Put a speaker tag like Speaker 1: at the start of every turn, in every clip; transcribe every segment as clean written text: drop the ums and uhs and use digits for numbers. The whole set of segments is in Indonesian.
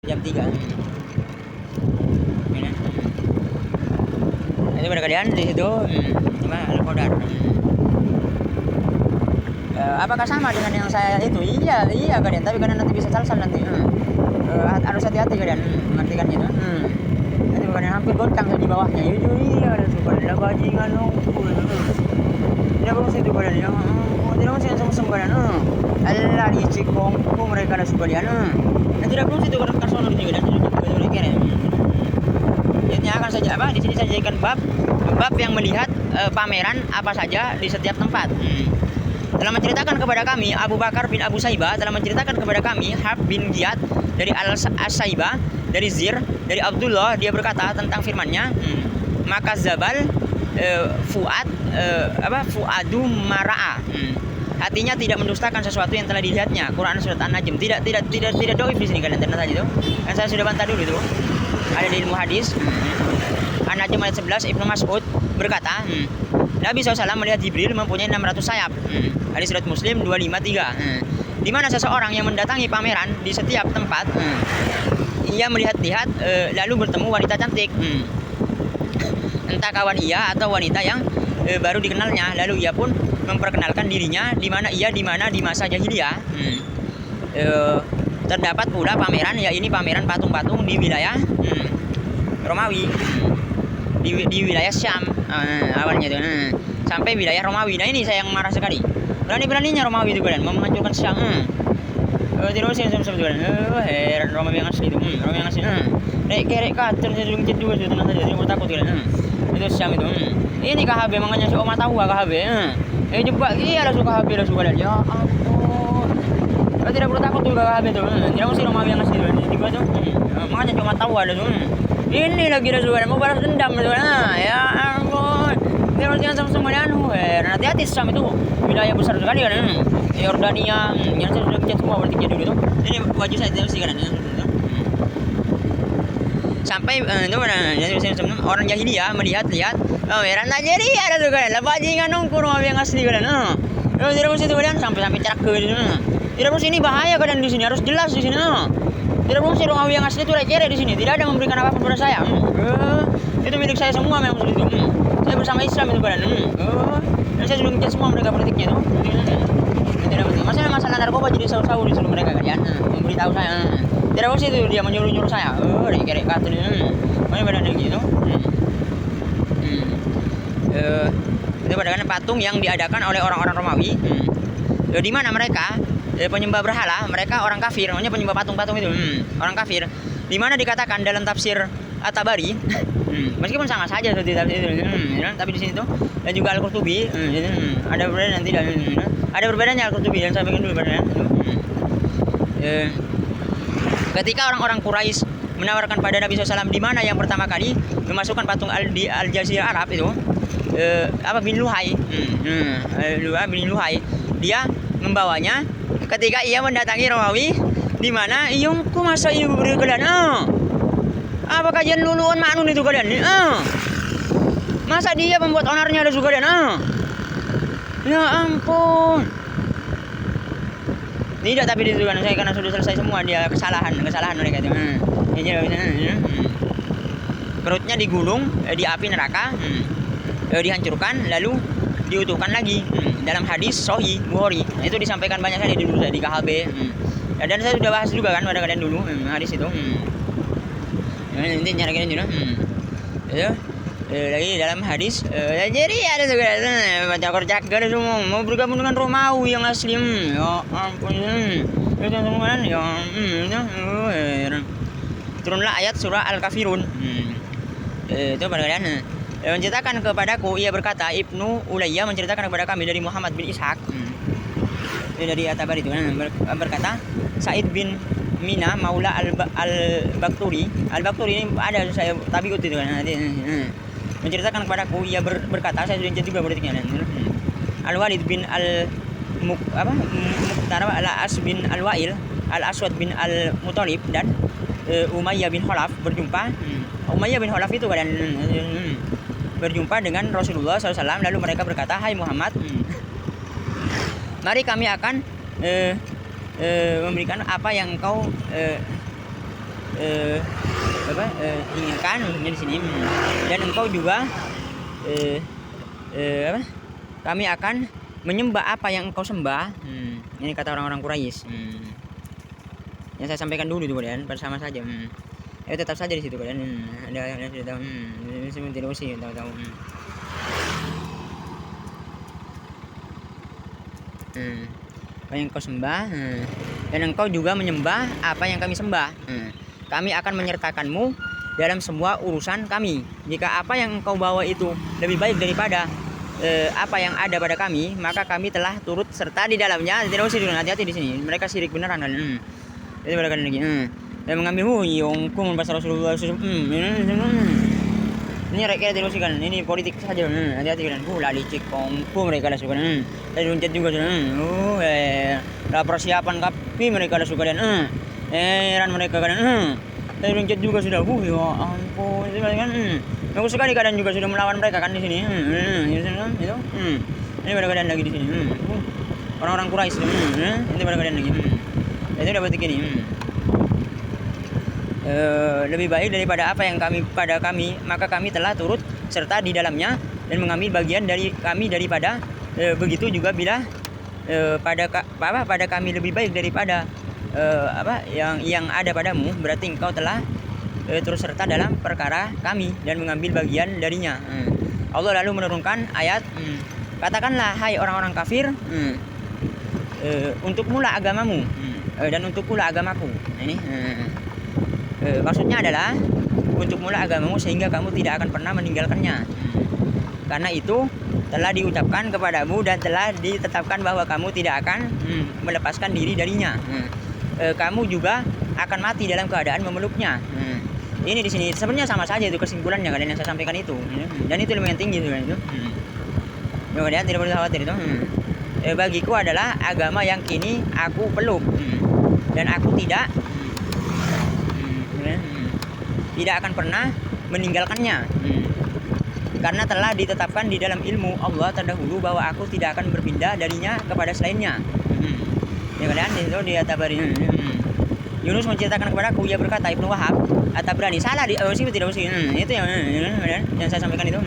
Speaker 1: jam 3. Ini. Itu pada kalian di situ cuma Al-Qadar. Apakah sama dengan yang saya itu? Iya kalian, tapi karena nanti bisa salah nanti. Harus hati-hati kalian mengartikan itu. Nanti kalian hampir goncang di bawahnya. Iya ada tuh kalian bajingan nongkul. Tidak bagus itu kalian ya. Tidak bagus yang sama-sama kalian. Allah di cikongku mereka ada suka kalian. Dan tidak bagus itu kalian kasih juga dan juga kalian. Ini akan saja apa? Di sini saya jadikan bab yang melihat pameran apa saja di setiap tempat. Telah menceritakan kepada kami Abu Bakar bin Abu Saibah telah menceritakan kepada kami Harb bin Giyad dari Al-Saibah dari Zir dari Abdullah, dia berkata tentang firman-Nya, maka Zabal Fuadu Mara'a, hatinya tidak mendustakan sesuatu yang telah dilihatnya. Quran surat An-Najm. Tidak doif di sini kalian ternyata itu. Kan saya sudah bantah dulu itu. Ada di ilmu hadis. An-Najm ayat 11, Ibnu Mas'ud berkata, Nabi SAW melihat Jibril mempunyai 600 sayap. Hadis riwayat Muslim 253. Di mana seseorang yang mendatangi pameran di setiap tempat, ia melihat-lihat lalu bertemu wanita cantik. Entah kawan ia atau wanita yang baru dikenalnya, lalu ia pun memperkenalkan dirinya di mana di masa jahiliyah. Terdapat pula pameran, yaitu pameran patung-patung di wilayah Romawi, di wilayah Syam awalnya itu, sampai wilayah Romawi. Nah ini saya yang marah sekali. Berani-beraninya Romawi itu kalian menghancurkan Syam. Tidak usah sebut-sebut kalian. Heran Romawi yang asli itu. Romawi yang asli. Kerek kacau saya dulu juga itu nanti jadi mau takut kalian. Itu Syam itu. Ini KHB makanya si Oma tahu KHB. Juga iya lah suka KHB lah suka kalian. Ya ampun. Tidak perlu takut tuh KHB itu. Tidak mesti Romawi yang asli itu. Juga tuh. Makanya cuma tahu ada tuh. Ini lagi dah suka mau balas dendam tuh. Ya ampun. Dia harus jangan sama anu. Hati-hati Syam itu wilayah besar sekali kan. Yordania, yang saya sudah pencet semua berarti dulu itu. Ini baju saya tidak mesti kan. Sampai itu orang jahiliyah melihat-lihat pameran Nigeria ada tuh kan. Lah bajingan nongkur Romawi yang asli kan. Tidak mesti itu kalian sampai cerak ke di sana. Tidak mesti ini bahaya kalian di sini, harus jelas di sini. Tidak mesti Romawi yang asli itu receh di sini. Tidak ada memberikan apa-apa kepada saya. Itu milik saya semua memang itu. Saya bersama Islam itu kalian. Dan saya sudah ngecek semua mereka politiknya itu. Tidak mesti. Masalah narkoba jadi sahu-sahu di seluruh mereka kalian. Memberitahu saya. Tidak mesti itu dia menyuruh-nyuruh saya. Kerek kata dia. Mana benar gitu. Itu pada patung yang diadakan oleh orang-orang Romawi. Di mana mereka penyembah berhala, mereka orang kafir, namanya penyembah patung-patung itu, orang kafir. Di mana dikatakan dalam tafsir At-Tabari, meskipun sama saja seperti tafsir itu, tapi di sini tuh dan juga Al-Qurtubi, ada perbedaan nanti dan ada perbedaannya Al-Qurtubi dan saya bikin dulu perbedaan. Ketika orang-orang Quraisy menawarkan pada Nabi SAW di mana yang pertama kali memasukkan patung di Al-Jazirah Arab itu, bin Luhai, bin Luhai, dia membawanya ketika ia mendatangi Romawi, di mana iyungku masa ibu beri kalian. Apa kajian luluan manun itu kalian? Masa dia membuat onarnya ada juga kalian? Ya ampun. Tidak, tapi dituduhkan saya karena sudah selesai semua dia kesalahan mereka itu. Perutnya digulung di api neraka, dihancurkan lalu diutuhkan lagi. Dalam hadis Sahih Bukhari itu disampaikan banyak kali dulu saya di KHB. Dan saya sudah bahas juga kan pada kalian dulu hadis itu. Nanti nyari kalian juga. Lagi dalam hadis jadi ada juga baca kerja ada semua mau bergabung dengan Romawi yang asli. Ya ampun. Itu semua kan ya. Turunlah ayat surah Al-Kafirun. Itu pada kalian. Menceritakan kepadaku, ia berkata, Ibnu Ulayyah menceritakan kepada kami dari Muhammad bin Ishaq, dari At-Tabari itu berkata, Said bin Mina Maula Al-Bakturi ini ada saya tabiut itu kan. Menceritakan kepadaku, ia berkata, saya sudah juga berarti Al-Walid bin Al-Muqtar Al-As bin Al-Wa'il Al-Aswad bin Al-Muttalib dan Umayyah bin Khalaf berjumpa. Umayyah bin Khalaf itu kalian berjumpa dengan Rasulullah SAW, lalu mereka berkata, hai Muhammad, mari kami akan memberikan apa yang engkau eh, inginkan maksudnya di sini. Dan engkau juga apa? Kami akan menyembah apa yang engkau sembah. Ini kata orang-orang Quraisy. Yang saya sampaikan dulu tuh kalian, bersama saja. Tetap saja di situ kalian. Ada sudah tahu. Ini tidak usah tahu-tahu. Apa yang kau sembah, dan engkau juga menyembah apa yang kami sembah. Kami akan menyertakanmu dalam semua urusan kami. Jika apa yang engkau bawa itu lebih baik daripada apa yang ada pada kami, maka kami telah turut serta di dalamnya. Tidak usah hati-hati di sini. Mereka syirik beneran kan. Itu mereka lagi. Dan mengambil yongkum pasal Rasulullah. Ini rakyat tidak usah kan. Ini politik saja. Hati-hati kan. Lah licik kongku mereka lah suka. Tadi runcet juga lah persiapan kapi mereka lah suka dan heran mereka kan. Tadi runcet juga sudah. Ya ampun itu kan. Bagus sekali keadaan juga sudah melawan mereka kan di sini. Itu. Ini pada keadaan lagi di sini. Orang-orang Quraisy. Ini pada keadaan lagi. Itu dapat begini. Lebih baik daripada apa yang pada kami, maka kami telah turut serta di dalamnya dan mengambil bagian dari kami daripada begitu juga bila pada kami lebih baik daripada yang ada padamu, berarti engkau telah turut serta dalam perkara kami dan mengambil bagian darinya. Allah lalu menurunkan ayat, katakanlah hai orang-orang kafir, untuk mula agamamu dan untuk pula agamaku. Ini maksudnya adalah untuk mula agamamu sehingga kamu tidak akan pernah meninggalkannya. Karena itu telah diucapkan kepadamu dan telah ditetapkan bahwa kamu tidak akan melepaskan diri darinya. Kamu juga akan mati dalam keadaan memeluknya. Ini di sini sebenarnya sama saja itu kesimpulannya kalian yang saya sampaikan itu. Dan itu lumayan tinggi itu. Kemudian tidak perlu khawatir itu. Bagiku adalah agama yang kini aku peluk dan aku tidak akan pernah meninggalkannya. Karena telah ditetapkan di dalam ilmu Allah terdahulu bahwa aku tidak akan berpindah darinya kepada selainnya. Ya kan? Itu dia Tabari. Yunus menceritakan kepadaku, ia berkata, Ibnu Wahab At-Tabrani salah di sini tidak usah. Itu yang saya sampaikan itu.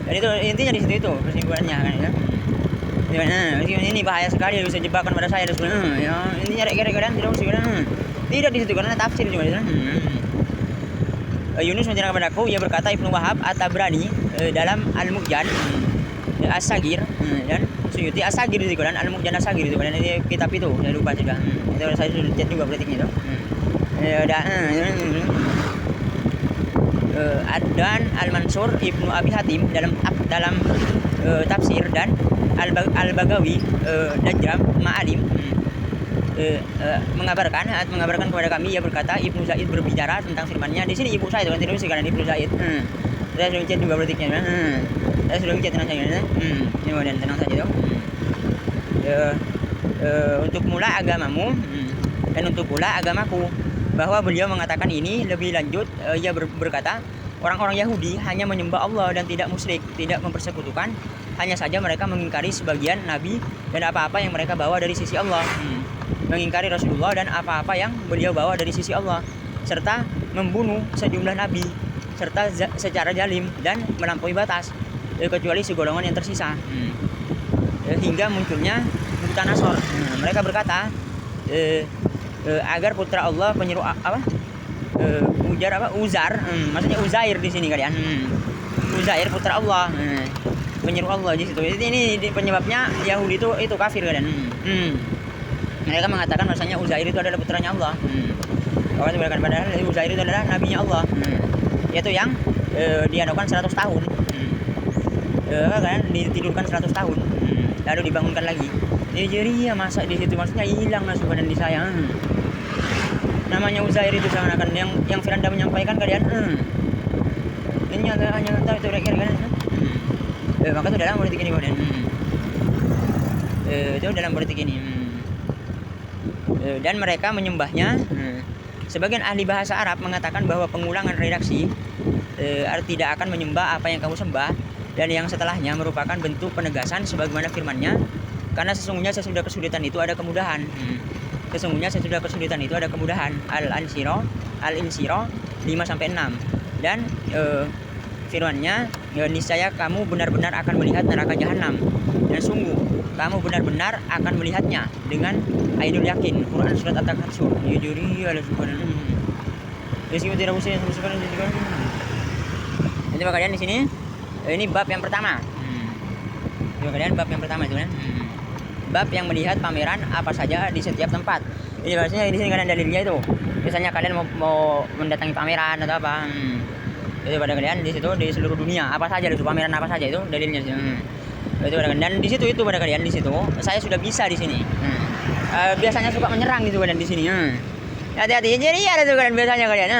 Speaker 1: Dan itu intinya di situ itu kesimpulannya kan ya. Ini bahaya sekali bisa jebakan pada saya ya, intinya kira-kira tidak usah tidak di situ karena tafsir juga di sana. Yunus menceritakan kepadaku, ia berkata Ibnu Wahab At-Tabrani dalam Al-Muqjan As-Sagir dan Suyuti As-Sagir itu kan Al-Muqjan As-Sagir itu kan ini kitab itu saya lupa juga. Itu saya sudah chat juga praktiknya itu. Dan Al-Mansur Ibnu Abi Hatim dalam tafsir dan Al-Bagawi Dajjam Ma'alim mengabarkan kepada kami, ia berkata Ibnu Zaid berbicara tentang firman-Nya. Di sini Ibu saya itu kan tidak usah karena Ibnu Zaid. Saya sudah chat juga praktiknya. Saya sudah chat tenang saja. Kemudian tenang saja itu. Untuk mula agamamu dan untuk pula agamaku. Bahwa beliau mengatakan ini lebih lanjut, ia berkata orang-orang Yahudi hanya menyembah Allah dan tidak musyrik, tidak mempersekutukan, hanya saja mereka mengingkari sebagian nabi dan apa-apa yang mereka bawa dari sisi Allah, mengingkari Rasulullah dan apa-apa yang beliau bawa dari sisi Allah, serta membunuh sejumlah nabi serta secara zalim dan melampaui batas, kecuali segolongan yang tersisa, hingga munculnya Bukta Nasor. Mereka berkata agar putra Allah penyeru Uzar, maksudnya Uzair di sini kalian. Uzair putra Allah, penyeru Allah di situ. Ini penyebabnya Yahudi itu kafir kalian. Mereka mengatakan bahasanya Uzair itu adalah putranya Allah. Kawan itu padahal Uzair itu adalah nabinya Allah. Yaitu yang diadakan 100 tahun. Kan ditidurkan 100 tahun. Lalu dibangunkan lagi. Jadi ya masa di situ maksudnya hilang langsung badan di saya. Namanya Uzair itu seakan-akan yang Firanda menyampaikan kalian. Ini hanya tahu itu kira-kira kan. Maka itu dalam politik ini kemudian. Itu dalam politik ini. Dan mereka menyembahnya. Sebagian ahli bahasa Arab mengatakan bahwa pengulangan redaksi tidak akan menyembah apa yang kamu sembah, dan yang setelahnya merupakan bentuk penegasan sebagaimana firman-Nya. Karena sesungguhnya sesudah kesulitan itu ada kemudahan. Sesungguhnya sesudah kesulitan itu ada kemudahan. Al-Ansyirah Al-Insyirah 5-6. Dan firman-Nya, niscaya kamu benar-benar akan melihat neraka jahanam, dan sungguh kamu benar-benar akan melihatnya dengan ainul yakin. Quran surat At-Takatsur. Yujuri ala subhanahu. Jadi tidak usah sebutkan. Jadi kalian di sini ini bab yang pertama. Coba kalian bab yang pertama itu kan. Bab yang melihat pameran apa saja di setiap tempat. Ini maksudnya di sini kalian dalilnya itu. Misalnya kalian mau mendatangi pameran atau apa. Itu pada kalian di situ di seluruh dunia apa saja itu pameran apa saja itu dalilnya. Itu pada kalian, dan di situ itu pada kalian di situ saya sudah bisa di sini. Biasanya suka menyerang gitu kalian di sini. Hati-hati jadi ada tuh kalian biasanya kalian.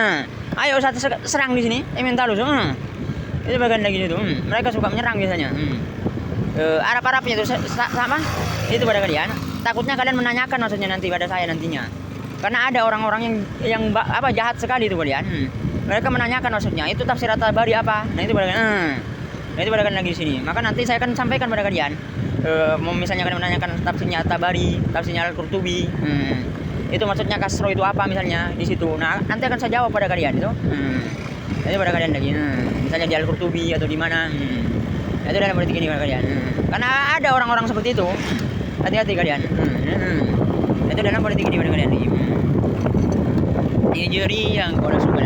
Speaker 1: Ayo satu serang di sini. Mentalus. Itu bagian lagi itu. Mereka suka menyerang biasanya. Arab-Arabnya itu sama. Itu pada kalian. Takutnya kalian menanyakan maksudnya nanti pada saya nantinya. Karena ada orang-orang yang jahat sekali itu kalian. Mereka menanyakan maksudnya itu tafsir At-Tabari apa. Nah itu pada kalian. Nah itu pada kalian lagi di sini. Maka nanti saya akan sampaikan pada kalian. Misalnya kalian menanyakan tafsirnya At-Tabari, tafsirnya Al-Qurtubi. Itu maksudnya kasro itu apa misalnya di situ. Nah nanti akan saya jawab pada kalian itu. Itu pada kalian lagi. Misalnya di Al-Qurtubi atau di mana. Itu dalam politik ini pada kalian. Karena ada orang-orang seperti itu. Hati-hati kalian. Itu dalam politik ini pada kalian. Jujuri yang kau suka.